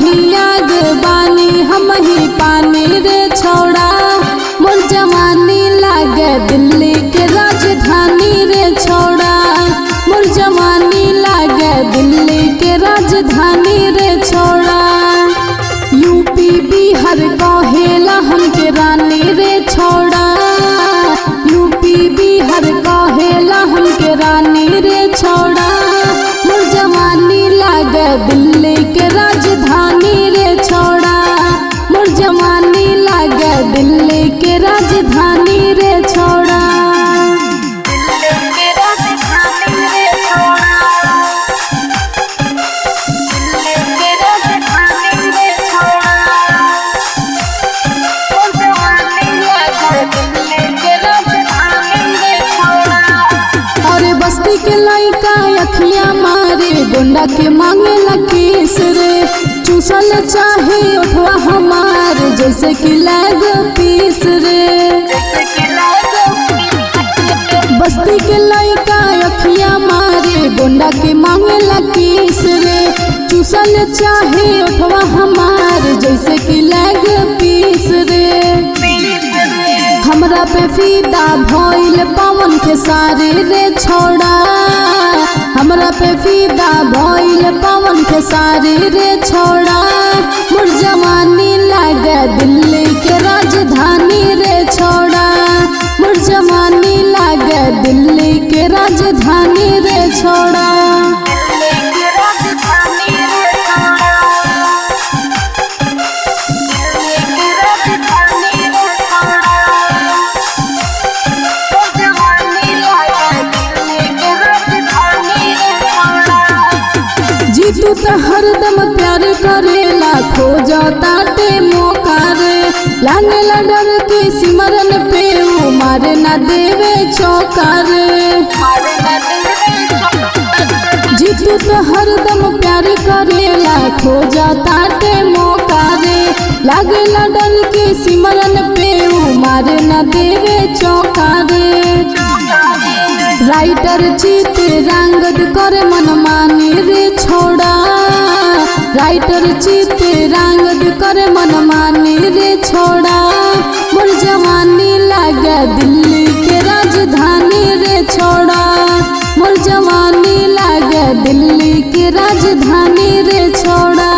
ही आग बानी हम ही पानी रे छोड़ा। मोर जवानी लागे दिल्ली के राजधानी रे छोड़ा। मोर जवानी लागे दिल्ली के राजधानी रे छोड़ा। यूपी बिहार कहेला हमके रानी रे छोड़ा। यूपी बिहार कहेला हमके रानी रे छोड़ा। मोर जवानी लागे दिल्ली के राजधानी रे छोड़ा। मोर जवानी लागे दिल्ली के राजधानी रे छोड़ा। बस्ती के लइका अखिया मारे गुंडा के मांगे लकीस रे। चूसल चाहे उठवा हमार जैसे कि लैग पीस रे। बस्ती के लइका अखिया मारे गुंडा के मांगे लकीस रे। चूसल चाहे उठवा हमार जैसे कि लैग पीस रे। हमरा पे फीदा भइल पवन के सारे रे छोड़ा। हमरा पे फीदा भइल पवन के सारे रे छोड़ा। मोर जवानी लागे दिल्ली के राजधानी रे छोड़ा। मोर जवानी लागे दिल्ली के राजधानी रे छोड़ा। जीतू तो हरदम प्यार करेला खोजा ताटे मौका रे। लागेला डर के सिमरन पे ऊ मारे ना देवे चौका रे। जीतू तो हरदम प्यार करेला खोजा ताटे मौका रे। लागेला डर के सिमरन पे ऊ मारे ना देवे चौका रे। राइटर चित रंगद करे मन मानी रे छोड़ा। राइटर चित रंगद करे मन मानी रे छोड़ा। मोर जवानी लागे दिल्ली के राजधानी रे छोड़ा। मोर जवानी लागे दिल्ली के राजधानी रे छोड़ा।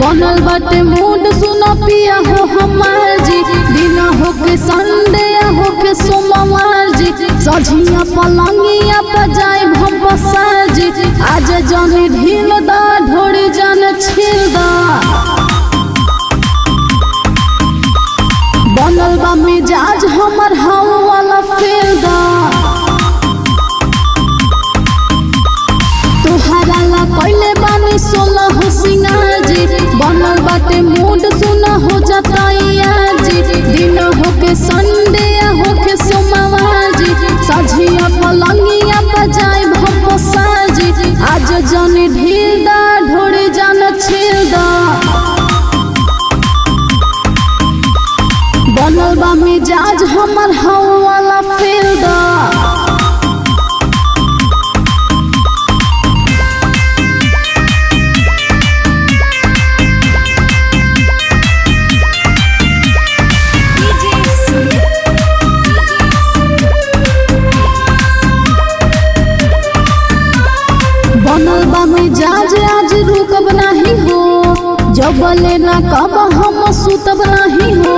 बनल बाटे मूड सुनो पिया हो हमार जी। दिन हो के संडे हो के सोमवार जी। सझिया पलंगिया पर जाए हम बसार जी। आज जाने ढील दा ढोड़ी जान छील दा। बनल बा मिजाज हमर हवा वाला फेल दा। तोहरा ला कइले बानी 16 सिंगार जी। बनल बाटे मूड सुना हो जाता जी। दिन हो के संडे हो के सोमवार जी। सझिया पलंगिया पर जाए हम बसार जी। आज जाने ढील दा ढोड़ी जान छील दा। बनल बा मिजाज हमर हवा वाला फेल दा। बनल बा मिजाज आज रुकब नहीं हो। जबले ना कब हम सुतब नहीं हो।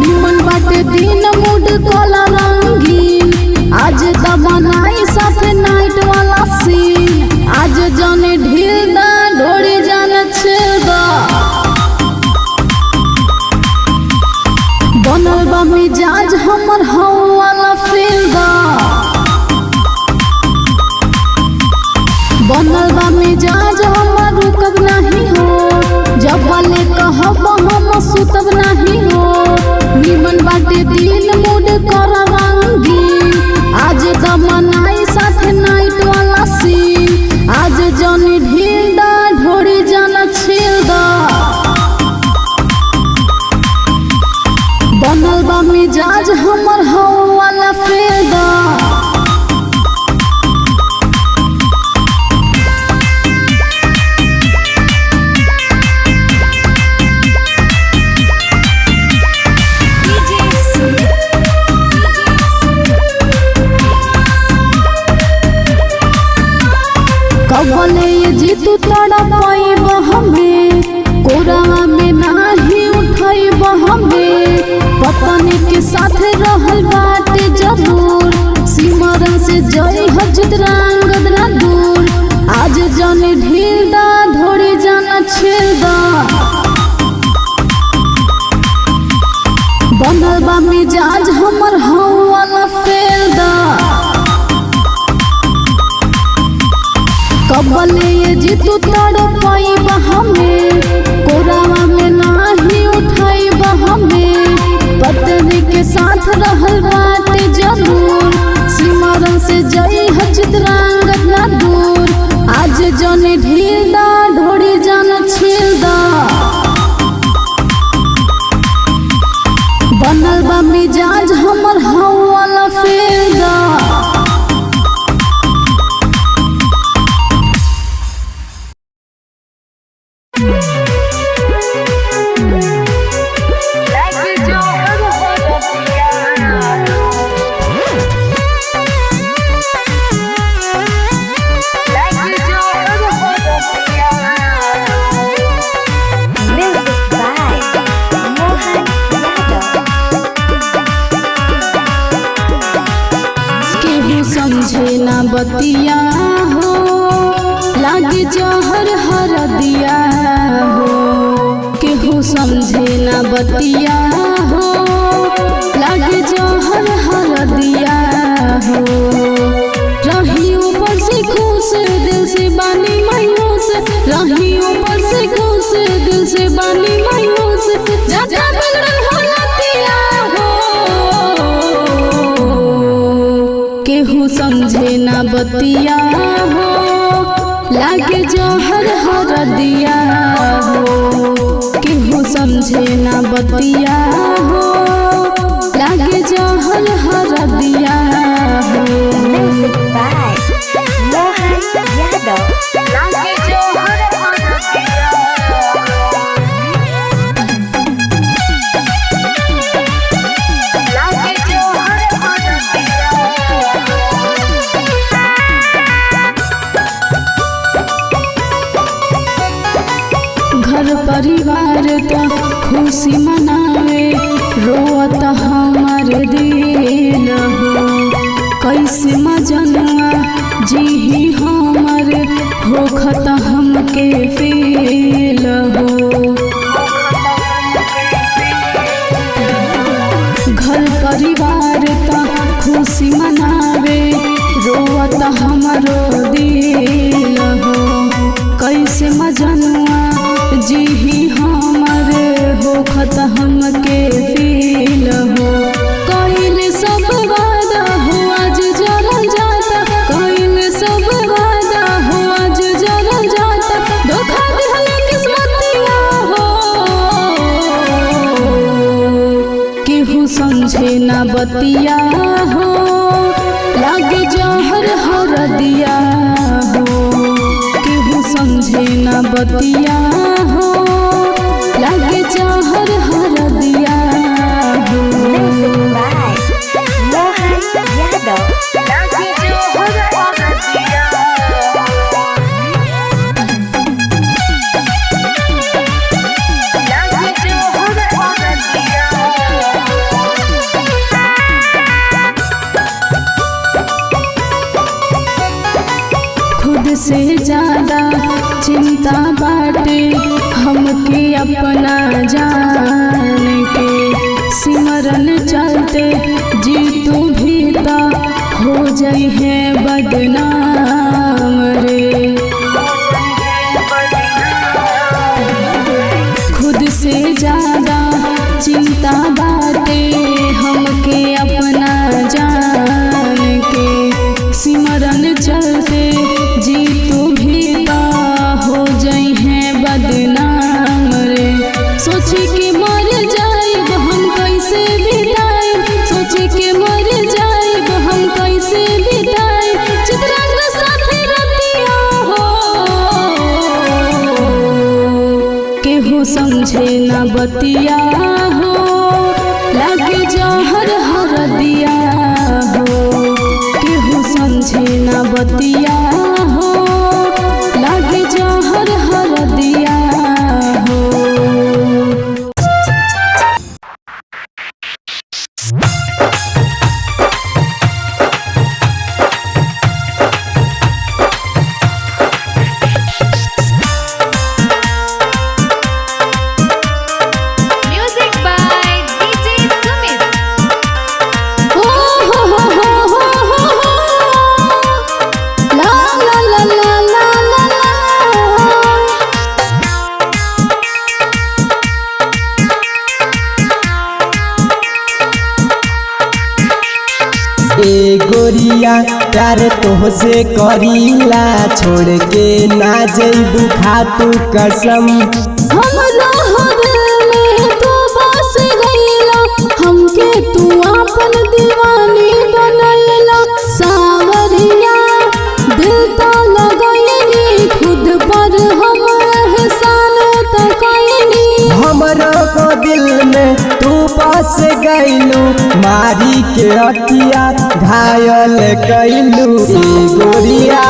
निमन बाटे दिन मूड काला रंगीन। आज दबनाई साथ नाइट वाला सीन। आज जाने ढील दा ढोड़ी जान छेल दा। बनल बा मिजाज हमर हवा वाला फेल दा। बनल बा मिजाज हमर रुकब नहीं हो। जब वाले कहब हम सुतब नहीं मिजाज हमर हवा वाला फेदा कबले ये जीतू तड़ा पाइब हमें कोरावा में नाही उठाइब हमें पत्नी के साथ रहल बाटे जरूर सिमरन से जय चित्रांगद दूर आज जन ढील दा धोड़ी जाना छेल दा बनल बा मिजाज हमर हवा वाला फेल दा कबले ये जीतू तड़ पाइब हमें कोरावा में नाही उठाइब हमें पत्नी के साथ रहल बाटे जरूर सिमरन से जय चित्रांगद ना दूर आज जन ढील दा ढोड़ी जान छील दा बनल बा मिजाज हमर हवा वाला फेल दा समझे ना बतिया हो लागे जहर हर दिया हो केहू समझे ना बतिया हो लागे जहर हर दिया हो रही ऊपर से खुश दिल से बानी मायूस रही ऊपर से खुश दिल से बानी मायूस जा बिगड़ल हो लतिया हो केहू समझे ना बतिया हो लागे जहर हर दिया हो केहू समझे ना बतिया हो लागे जहर हर दिया हो घर परिवार तो खुशी मनावे रोत हमार दिल हो कैसे मजनुआ जी हमर होखत हमके फील हो घर परिवार तो खुशी मनावे रोत हमारो दिल हो कैसे मजनुआ जी हमर होखत हमके फील हो कइल सब वादा हो आज जरल जाता कइल सब वादा हो आज जरल जाता धोखा दिहल किस्मतिया हो केहू समझे ना बतिया हो लागे जहर हर दिया हो केहू समझे ना बतिया हो लागे जहर हर दिया हो खुद से ज्यादा चिंता बाटे हमके अपना जान के सिमरन चलते जीतू भी ता हो जाई है बदनाम रे खुद से ज्यादा चिंता बाटे हमके अपना जान के सिमरन चलते जीतू भी ता हो जाई है बदनाम रे सोची कि मर जाए हम कैसे बिताए बतिया हो, लागे जहर हरदिया हो, केहू समझे ना बतिया हो, लागे जहर हरदिया हो। ए गोरिया प्यार तोहसे करीला, छोड़ के ना जइबू खातू कसम। हमरा दिल में तू बस गईला, हमके तू अपन दीवानी बनैला। सावरिया दिल तो लगैनी, खुद पर हम एहसान तो कैनी। हमरा को दिल में तू बस गईलू, मारी के अखिया घायल कैलू। ए गोरिया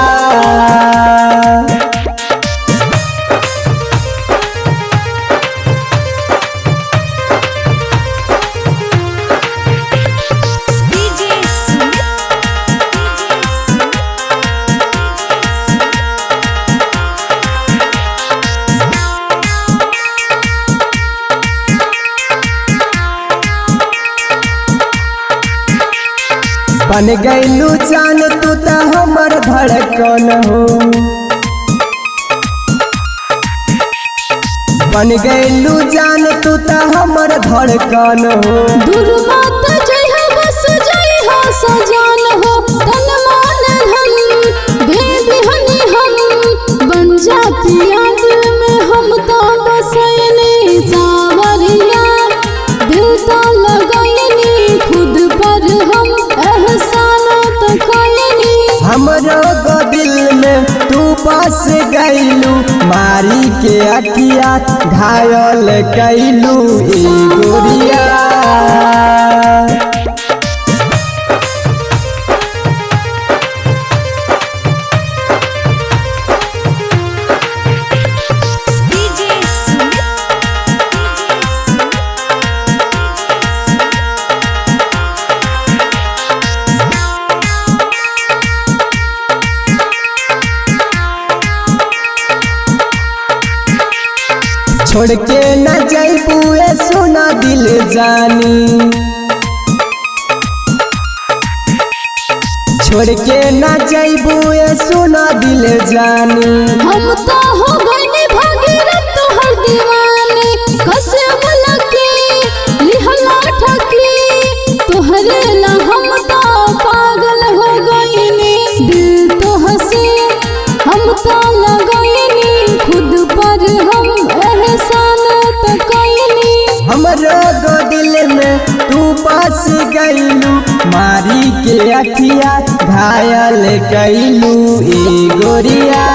बन गईलू जान तू त हमर धड़कन हो, बन गईलू जान तू त हमर धड़कन हो। दूर मत जइहा बस जइहा सजान हो, तन मन धन दे दिहनी हम। बन जा पिया दिल में हम तो बसैनी। सावरिया दिल तो लगैनी, खुद पर हम एहसान तो कैनी। हमरो को दिल में तू बस गईलू, मारी के अखिया घायल कैलू। ए गोरिया छोड़ के न जइबू ए सोना दिल जानी, छोड़ के न जइबू ए सोना दिल जानी। हम तो हो गए भागीरथ तोहर दीवानी, कसम लगे लिहला ठकी। तोहरे ला हम तो पागल हो गईनी, दिल तो हंसे हम तो लगईनी। खुद पर हम एहसान तो कैनी। हमरो गो दिल में तू बस गईलू, मारी के अखिया घायल कैलू। ए गोरिया